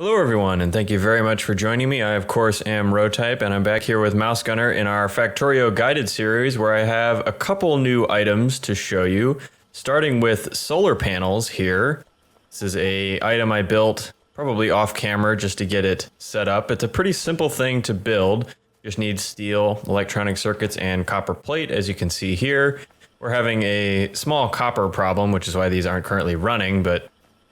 Hello everyone, and thank you very much for joining me. I, of course, am Rotype, and I'm back here with MouseGunner in our Factorio guided series where I have a couple new items to show you, starting with solar panels here. This is a item I built probably off camera just to get it set up. It's a pretty simple thing to build. Just need steel, electronic circuits, and copper plate, as you can see here. We're having a small copper problem, which is why these aren't currently running, but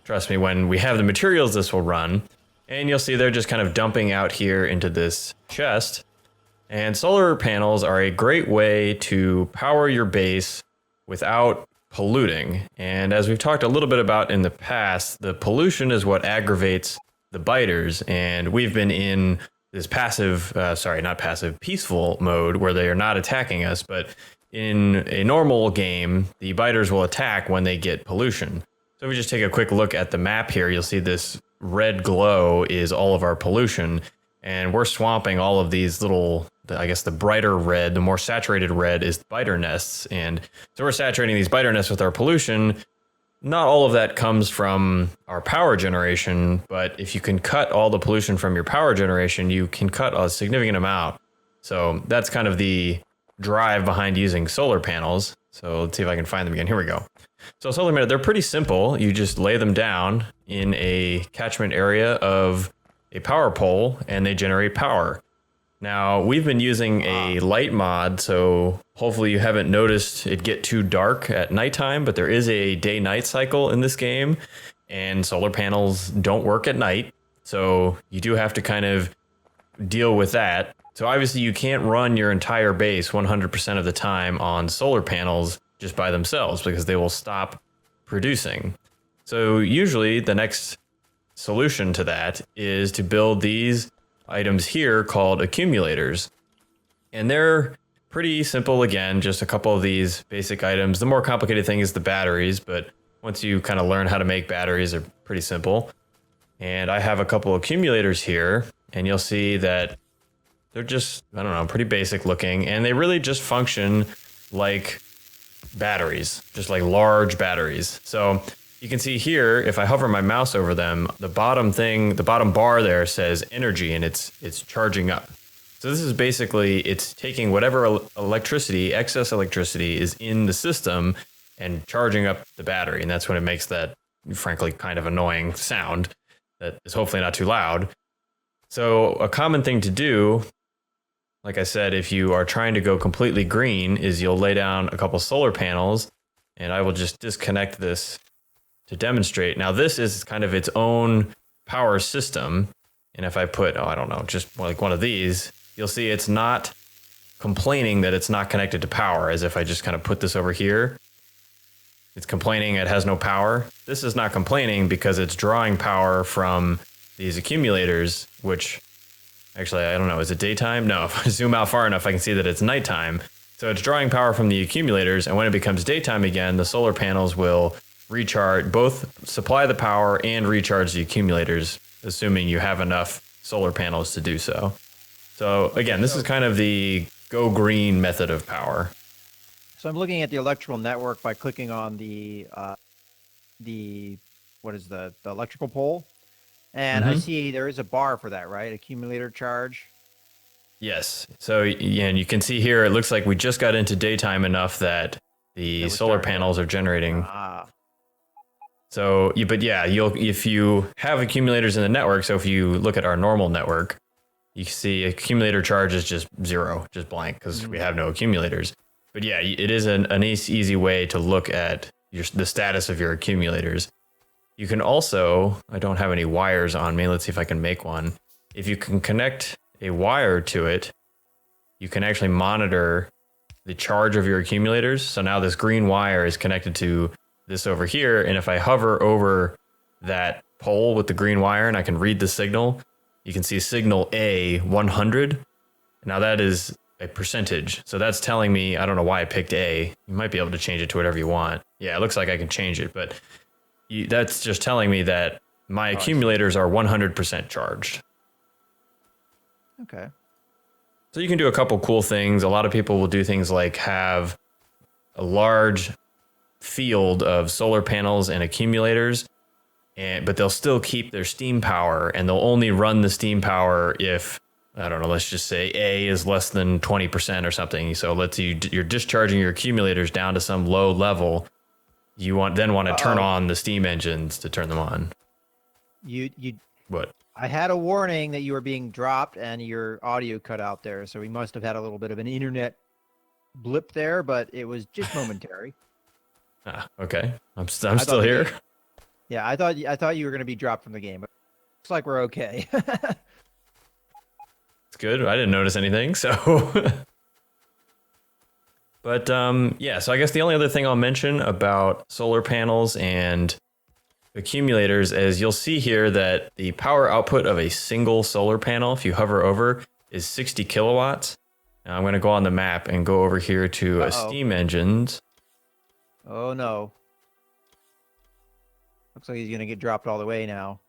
trust me, when we have the materials, this will run. And you'll see they're just kind of dumping out here into this chest. And solar panels are a great way to power your base without polluting. And as we've talked a little bit about in the past, the pollution is what aggravates the biters. And we've been in this peaceful mode where they are not attacking us. But in a normal game, the biters will attack when they get pollution. So if we just take a quick look at the map here, you'll see this red glow is all of our pollution, and we're swamping all of these little, I guess the brighter red, the more saturated red is biter nests. And so we're saturating these biter nests with our pollution. Not all of that comes from our power generation, but if you can cut all the pollution from your power generation, you can cut a significant amount. So that's kind of the drive behind using solar panels. So let's see if I can find them again. Here we go. So solar panels, they're pretty simple. You just lay them down in a catchment area of a power pole and they generate power. Now, we've been using a light mod, so hopefully you haven't noticed it get too dark at nighttime, but there is a day-night cycle in this game, and solar panels don't work at night. So you do have to kind of deal with that. So obviously you can't run your entire base 100% of the time on solar panels just by themselves because they will stop producing. So usually the next solution to that is to build these items here called accumulators. And they're pretty simple, again, just a couple of these basic items. The more complicated thing is the batteries, but once you kind of learn how to make batteries, they're pretty simple. And I have a couple accumulators here, and you'll see that they're just, I don't know, pretty basic looking, and they really just function like batteries, just like large batteries. So you can see here, if I hover my mouse over them, the bottom bar there says energy, and it's charging up. So this is basically, it's taking whatever electricity, excess electricity is in the system and charging up the battery. And that's when it makes that, frankly, kind of annoying sound that is hopefully not too loud. So a common thing to do, like I said, if you are trying to go completely green, is you'll lay down a couple solar panels, and I will just disconnect this to demonstrate. Now this is kind of its own power system, and if I put, I don't know, just like one of these, you'll see it's not complaining that it's not connected to power, as if I just kind of put this over here. It's complaining it has no power. This is not complaining because it's drawing power from these accumulators, which actually, I don't know, is it daytime? No, if I zoom out far enough, I can see that it's nighttime. So it's drawing power from the accumulators, and when it becomes daytime again, the solar panels will recharge, both supply the power and recharge the accumulators, assuming you have enough solar panels to do so. So again, this is kind of the go green method of power. So I'm looking at the electrical network by clicking on the electrical pole. And I see there is a bar for that, right? Accumulator charge. Yes. So yeah, and you can see here, it looks like we just got into daytime enough that the solar panels are generating. So, but yeah, if you have accumulators in the network, so if you look at our normal network, you see accumulator charge is just zero, just blank, because we have no accumulators. But yeah, it is an easy way to look at the status of your accumulators. You can also, I don't have any wires on me. Let's see if I can make one. If you can connect a wire to it, you can actually monitor the charge of your accumulators. So now this green wire is connected to this over here. And if I hover over that pole with the green wire and I can read the signal, you can see signal A 100. Now that is a percentage. So that's telling me, I don't know why I picked A. You might be able to change it to whatever you want. Yeah, it looks like I can change it, but that's just telling me that my accumulators are 100% charged. Okay. So you can do a couple cool things. A lot of people will do things like have a large field of solar panels and accumulators, but they'll still keep their steam power, and they'll only run the steam power if, I don't know, let's just say A is less than 20% or something. So you're discharging your accumulators down to some low level. You want to turn on the steam engines to turn them on. What? I had a warning that you were being dropped and your audio cut out there, so we must have had a little bit of an internet blip there, but it was just momentary. Okay. I'm still here. Yeah, I thought you were going to be dropped from the game, but looks like we're okay. It's good. I didn't notice anything, so. But yeah, so I guess the only other thing I'll mention about solar panels and accumulators is you'll see here that the power output of a single solar panel, if you hover over, is 60 kilowatts. Now I'm going to go on the map and go over here to steam engines. Oh no. Looks like he's going to get dropped all the way now.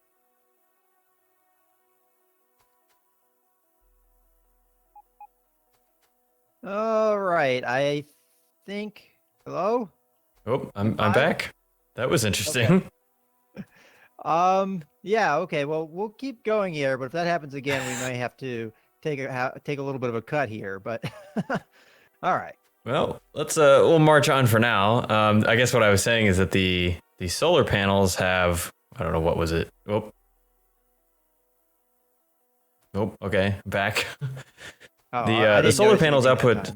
All right, I think. Hello? Oh, I'm back. That was interesting. Okay. Yeah, okay. Well, we'll keep going here, but if that happens again, we may have to take a little bit of a cut here, but all right. Well, we'll march on for now. I guess what I was saying is that the solar panels have, I don't know, what was it? Oh, okay, back. The solar panels output.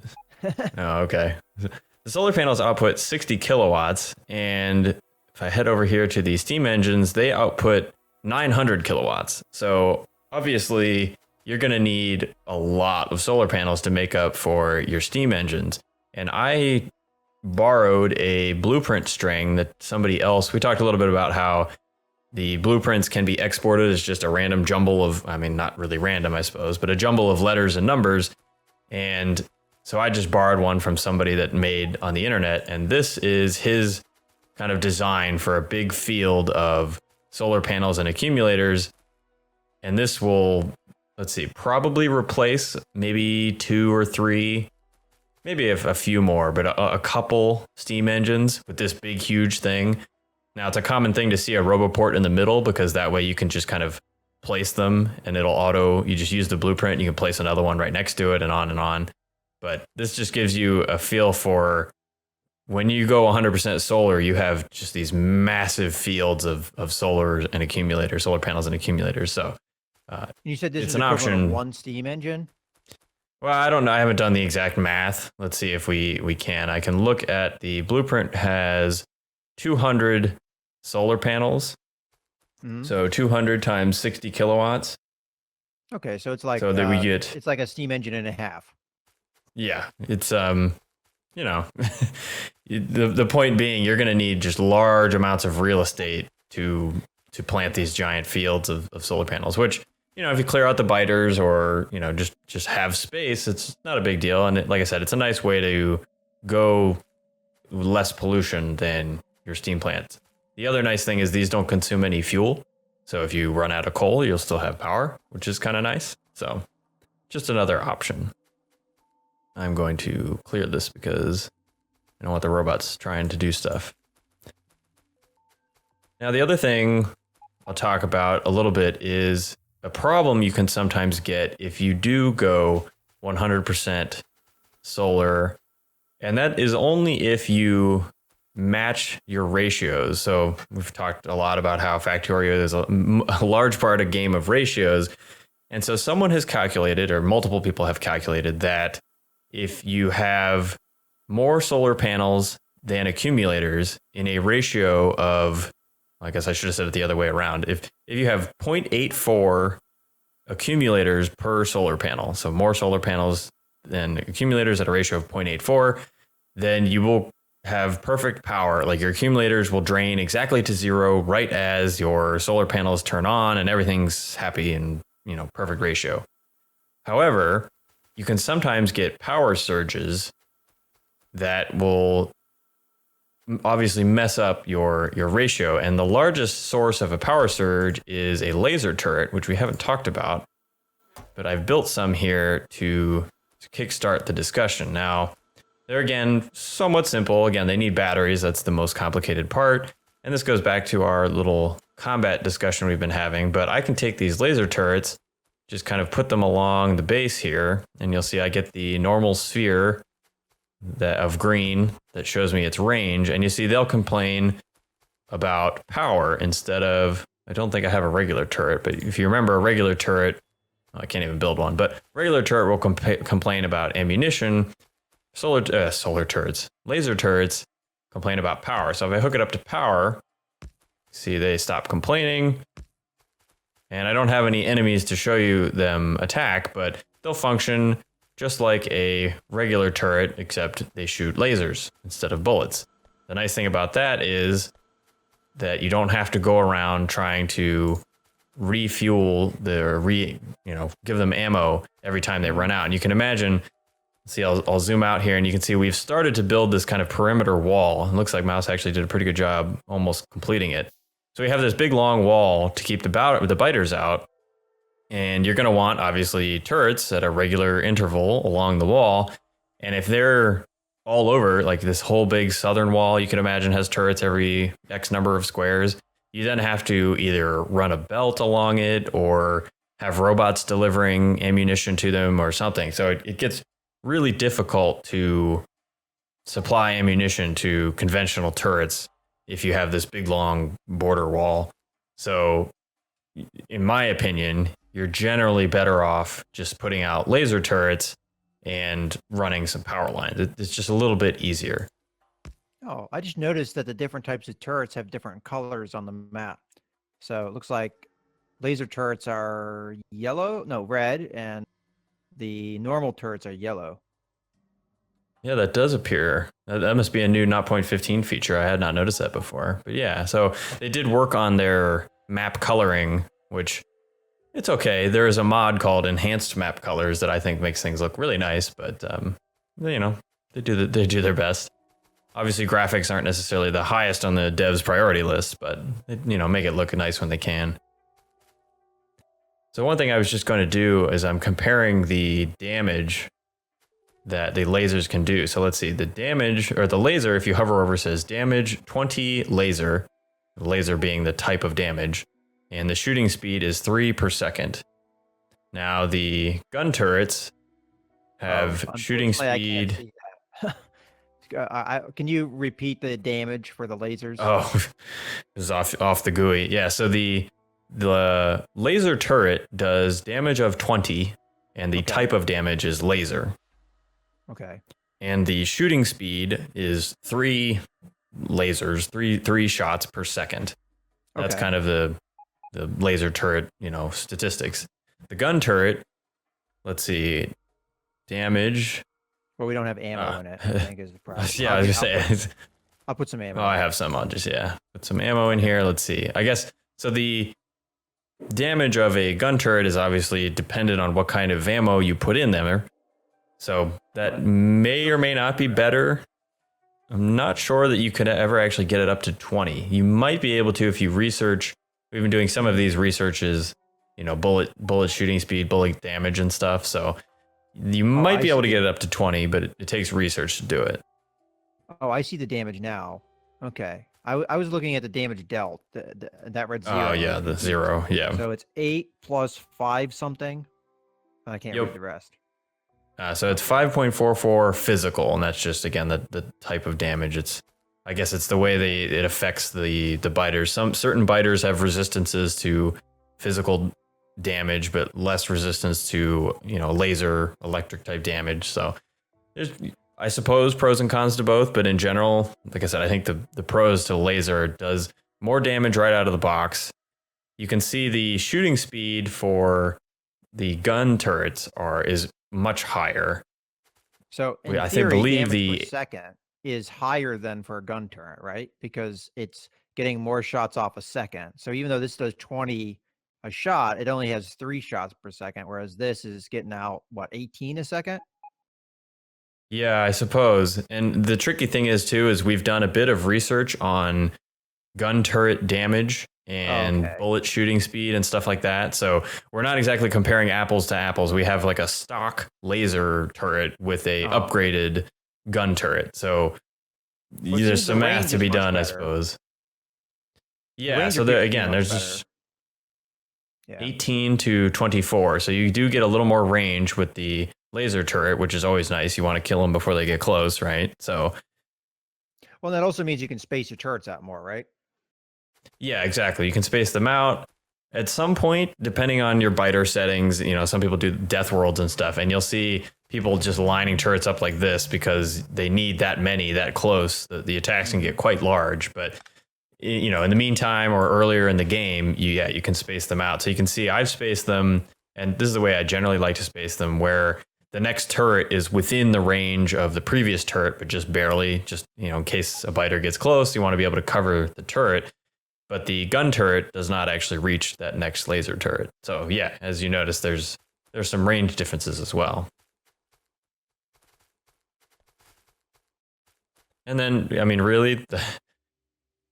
Oh, okay. The solar panels output 60 kilowatts, and if I head over here to the steam engines, they output 900 kilowatts. So obviously, you're going to need a lot of solar panels to make up for your steam engines. And I borrowed a blueprint string that somebody else. We talked a little bit about how the blueprints can be exported as just a random jumble of, I mean, not really random, I suppose, but a jumble of letters and numbers. And so I just borrowed one from somebody that made on the internet. And this is his kind of design for a big field of solar panels and accumulators. And this will, let's see, probably replace maybe 2 or 3, maybe a few more, but a couple steam engines with this big, huge thing. Now, it's a common thing to see a RoboPort in the middle because that way you can just kind of place them and you just use the blueprint and you can place another one right next to it and on and on. But this just gives you a feel for when you go 100% solar, you have just these massive fields of solar panels and accumulators. So you said this is an option. One steam engine? Well, I don't know. I haven't done the exact math. Let's see if we can. I can look at the blueprint has 200 solar panels. Mm-hmm. So 200 times 60 kilowatts. Okay, so it's like it's like a steam engine and a half. Yeah, it's the point being you're going to need just large amounts of real estate to plant these giant fields of solar panels, which, if you clear out the biters or, just have space, it's not a big deal. And like I said, it's a nice way to go less pollution than your steam plants. The other nice thing is these don't consume any fuel. So if you run out of coal, you'll still have power, which is kind of nice. So just another option. I'm going to clear this because I don't want the robots trying to do stuff. Now, the other thing I'll talk about a little bit is a problem you can sometimes get if you do go 100% solar. And that is only if you match your ratios. So we've talked a lot about how Factorio is a large part of game of ratios. And so someone has calculated, or multiple people have calculated, that if you have more solar panels than accumulators in a ratio of, I guess I should have said it the other way around. If you have 0.84 accumulators per solar panel, so more solar panels than accumulators at a ratio of 0.84, then you will have perfect power. Like your accumulators will drain exactly to zero right as your solar panels turn on and everything's happy and, perfect ratio. However, you can sometimes get power surges that will obviously mess up your ratio. And the largest source of a power surge is a laser turret, which we haven't talked about, but I've built some here to kickstart the discussion. Now, they're, again, somewhat simple. Again, they need batteries. That's the most complicated part. And this goes back to our little combat discussion we've been having, but I can take these laser turrets, just kind of put them along the base here, and you'll see I get the normal sphere of green that shows me its range, and you see they'll complain about power instead of, I don't think I have a regular turret, but if you remember a regular turret, I can't even build one, but regular turret will complain about ammunition. Solar turrets, laser turrets complain about power. So if I hook it up to power, see they stop complaining, and I don't have any enemies to show you them attack, but they'll function just like a regular turret, except they shoot lasers instead of bullets. The nice thing about that is that you don't have to go around trying to refuel give them ammo every time they run out. And you can imagine, see, I'll zoom out here and you can see we've started to build this kind of perimeter wall. It looks like Mouse actually did a pretty good job almost completing it. So we have this big long wall to keep the biters out. And you're going to want, obviously, turrets at a regular interval along the wall. And if they're all over, like this whole big southern wall, you can imagine has turrets every X number of squares. You then have to either run a belt along it or have robots delivering ammunition to them or something. So it gets really difficult to supply ammunition to conventional turrets if you have this big long border wall. So in my opinion, you're generally better off just putting out laser turrets and running some power lines. It's just a little bit easier. Oh, I just noticed that the different types of turrets have different colors on the map. So it looks like laser turrets are red, and the normal turrets are yellow. Yeah, that does appear. That must be a new 0.15 feature. I had not noticed that before. But yeah, so they did work on their map coloring, which it's okay. There is a mod called Enhanced Map Colors that I think makes things look really nice, but they do their best. Obviously, graphics aren't necessarily the highest on the devs' priority list, but make it look nice when they can. So one thing I was just going to do is I'm comparing the damage that the lasers can do. So let's see, the damage, or the laser, if you hover over, says damage 20 laser, laser being the type of damage, and the shooting speed is 3 per second. Now the gun turrets have shooting speed. Can you repeat the damage for the lasers? Oh, this is off the GUI. Yeah, so the laser turret does damage of 20, and the type of damage is laser. Okay. And the shooting speed is 3 lasers, three shots per second. That's kind of the laser turret, statistics. The gun turret, let's see, damage. Well, we don't have ammo in it, I think is the problem. Yeah, I was gonna say. I'll put some ammo. Oh, I have some. I'll just, put some ammo in here. Let's see. I guess, so the damage of a gun turret is obviously dependent on what kind of ammo you put in there. So that may or may not be better. I'm not sure that you could ever actually get it up to 20. You might be able to if you research. We've been doing some of these researches, bullet shooting speed, bullet damage and stuff. So you might be able to get it up to 20, but it takes research to do it. Oh, I see the damage now. Okay. I was looking at the damage dealt, that red 0. Oh, yeah, the 0. Yeah. So it's 8 plus 5 something. I can't read the rest. So it's 5.44 physical, and that's just, again, the type of damage. I guess it's the way it affects the biters. Some certain biters have resistances to physical damage, but less resistance to laser electric type damage. So there's, I suppose, pros and cons to both, but in general, like I said, I think the pros to laser does more damage right out of the box. You can see the shooting speed for the gun turrets is much higher. So in theory, damage per second is higher than for a gun turret, right? Because it's getting more shots off a second. So even though this does 20 a shot, it only has 3 shots per second, whereas this is getting out, 18 a second? Yeah, I suppose. And the tricky thing is we've done a bit of research on gun turret damage and bullet shooting speed and stuff like that. So we're not exactly comparing apples to apples. We have like a stock laser turret with a upgraded gun turret. So there's some math to be done, I suppose. Yeah, so again, there's just 18 to 24. So you do get a little more range with the laser turret, which is always nice. You want to kill them before they get close, right? So, well, that also means you can space your turrets out more, right? Yeah, exactly. You can space them out. At some point, depending on your biter settings, some people do death worlds and stuff, and you'll see people just lining turrets up like this because they need that many that close. The attacks can get quite large, but in the meantime or earlier in the game, you can space them out. So you can see I've spaced them, and this is the way I generally like to space them, where the next turret is within the range of the previous turret, but just barely, just in case a biter gets close, you want to be able to cover the turret. But the gun turret does not actually reach that next laser turret. So yeah, as you notice, there's some range differences as well. And then, really,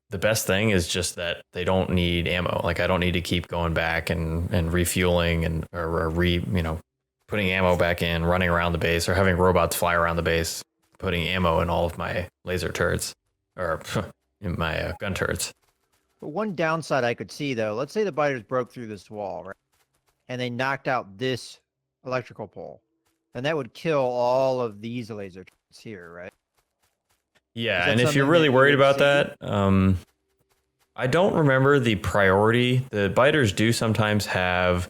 the best thing is just that they don't need ammo. Like, I don't need to keep going back and refueling or putting ammo back in, running around the base, or having robots fly around the base, putting ammo in all of my laser turrets, or in my gun turrets. But one downside I could see, though, let's say the biters broke through this wall, right? And they knocked out this electrical pole. And that would kill all of these laser turrets here, right? Yeah, and if you're really worried about that, I don't remember the priority. The biters do sometimes have,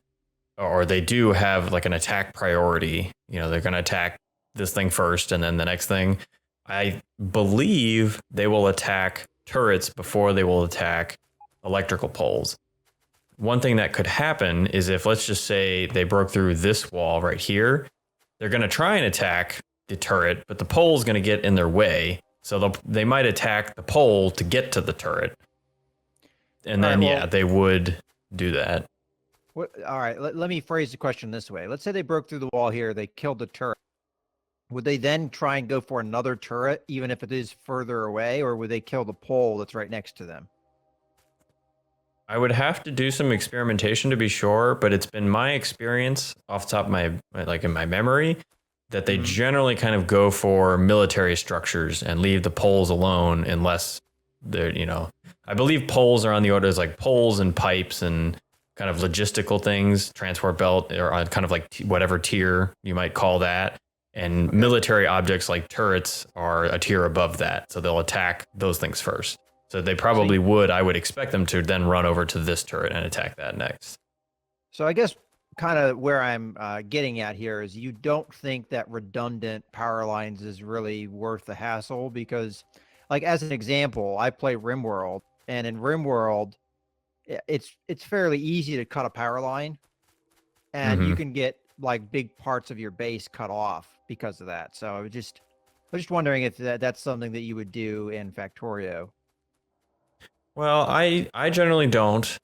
or they do have like an attack priority. They're going to attack this thing first and then the next thing. I believe they will attack turrets before they will attack electrical poles. One thing that could happen is if, let's just say, they broke through this wall right here, they're going to try and attack the turret, but the pole's going to get in their way. So they might attack the pole to get to the turret. And then, they would do that. All right, let me phrase the question this way. Let's say they broke through the wall here, they killed the turret. Would they then try and go for another turret, even if it is further away, or would they kill the pole that's right next to them? I would have to do some experimentation to be sure, but it's been my experience off the top of in my memory, that they generally kind of go for military structures and leave the poles alone unless they're, I believe poles are on the orders like poles and pipes and kind of logistical things, transport belt, or on kind of like whatever tier you might call that. And military objects like turrets are a tier above that. So they'll attack those things first. So they probably would, I would expect them to then run over to this turret and attack that next. So I guess kind of where I'm getting at here is you don't think that redundant power lines is really worth the hassle, because like as an example, I play RimWorld, and in RimWorld, it's fairly easy to cut a power line, and you can get like big parts of your base cut off because of that. So I was just wondering if that's something that you would do in Factorio. Well, I generally don't,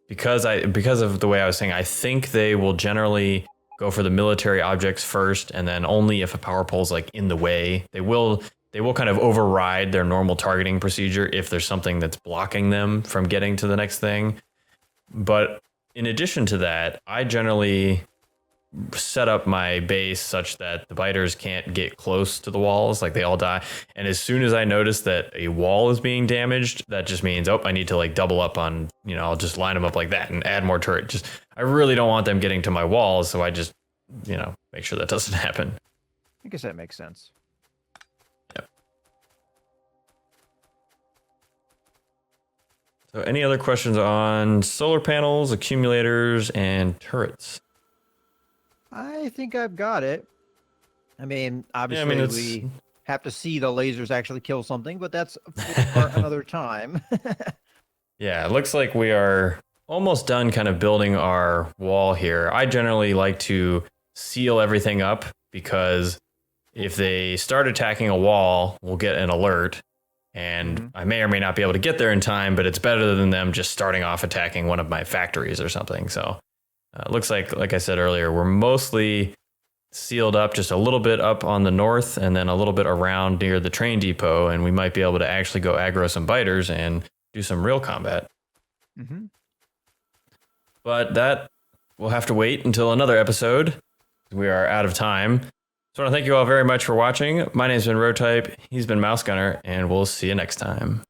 because of the way I was saying. I think they will generally go for the military objects first, and then only if a power pole's like in the way, they will kind of override their normal targeting procedure if there's something that's blocking them from getting to the next thing. But in addition to that, I generally set up my base such that the biters can't get close to the walls, like they all die. And as soon as I notice that a wall is being damaged, that just means, I need to like double up on, I'll just line them up like that and add more turret. I really don't want them getting to my walls, so I just, make sure that doesn't happen. I guess that makes sense. Yep. So any other questions on solar panels, accumulators, and turrets? I think I've got it. I mean, obviously we have to see the lasers actually kill something, but that's for another time. Yeah, it looks like we are almost done kind of building our wall here. I generally like to seal everything up, because if they start attacking a wall, we'll get an alert, and I may or may not be able to get there in time, but it's better than them just starting off attacking one of my factories or something. So it looks like I said earlier, we're mostly sealed up, just a little bit up on the north and then a little bit around near the train depot, and we might be able to actually go aggro some biters and do some real combat. But that will have to wait until another episode. We are out of time. So I want to thank you all very much for watching. My name's been Rotype, he's been MouseGunner, and we'll see you next time.